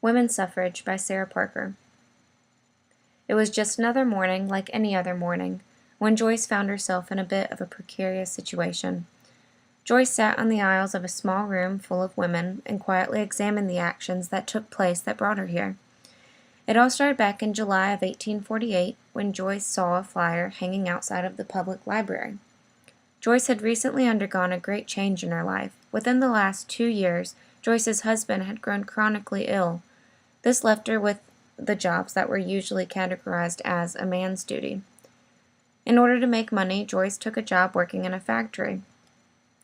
Women's Suffrage by Sarah Parker. It was just another morning like any other morning, when Joyce found herself in a bit of a precarious situation. Joyce sat on the aisles of a small room full of women and quietly examined the actions that took place that brought her here. It all started back in July of 1848, when Joyce saw a flyer hanging outside of the public library. Joyce had recently undergone a great change in her life. Within the last 2 years, Joyce's husband had grown chronically ill. This left her with the jobs that were usually categorized as a man's duty. In order to make money, Joyce took a job working in a factory.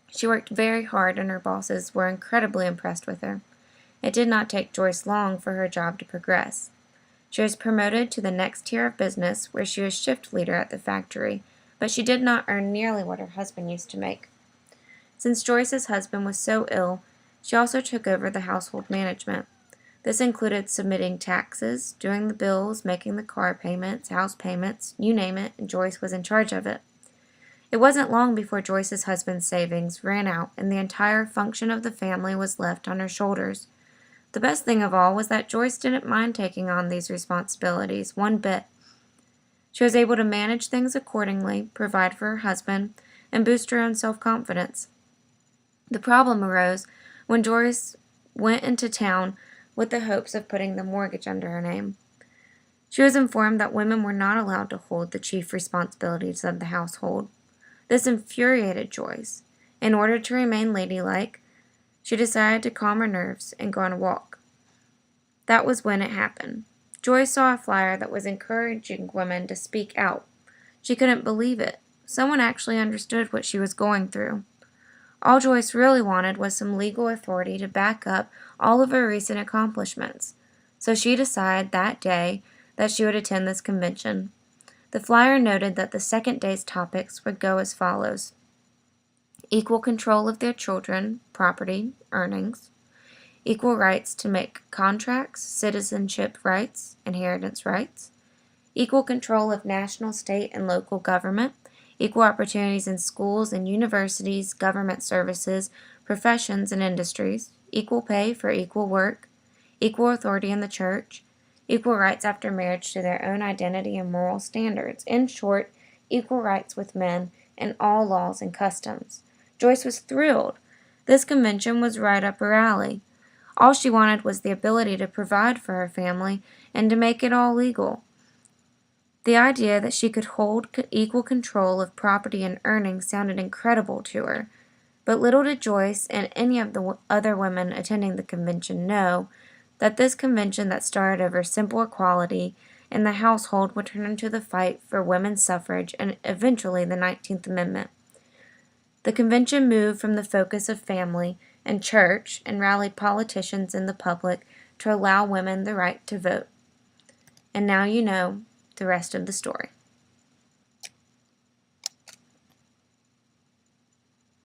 She worked very hard and her bosses were incredibly impressed with her. It did not take Joyce long for her job to progress. She was promoted to the next tier of business, where she was shift leader at the factory, but she did not earn nearly what her husband used to make. Since Joyce's husband was so ill, she also took over the household management. This included submitting taxes, doing the bills, making the car payments, house payments, you name it, and Joyce was in charge of it. It wasn't long before Joyce's husband's savings ran out and the entire function of the family was left on her shoulders. The best thing of all was that Joyce didn't mind taking on these responsibilities one bit. She was able to manage things accordingly, provide for her husband, and boost her own self-confidence. The problem arose when Joyce went into town with the hopes of putting the mortgage under her name. She was informed that women were not allowed to hold the chief responsibilities of the household. This infuriated Joyce. In order to remain ladylike, she decided to calm her nerves and go on a walk. That was when it happened. Joyce saw a flyer that was encouraging women to speak out. She couldn't believe it. Someone actually understood what she was going through. All Joyce really wanted was some legal authority to back up all of her recent accomplishments. So she decided that day that she would attend this convention. The flyer noted that the second day's topics would go as follows: equal control of their children, property, earnings, equal rights to make contracts, citizenship rights, inheritance rights, equal control of national, state, and local government, equal opportunities in schools and universities, government services, professions, and industries, equal pay for equal work, equal authority in the church, equal rights after marriage to their own identity and moral standards. In short, equal rights with men and all laws and customs. Joyce was thrilled. This convention was right up her alley. All she wanted was the ability to provide for her family and to make it all legal. The idea that she could hold equal control of property and earnings sounded incredible to her, but little did Joyce and any of the other women attending the convention know that this convention that started over simple equality in the household would turn into the fight for women's suffrage and eventually the 19th Amendment. The convention moved from the focus of family and church and rallied politicians and the public to allow women the right to vote. And now you know the rest of the story.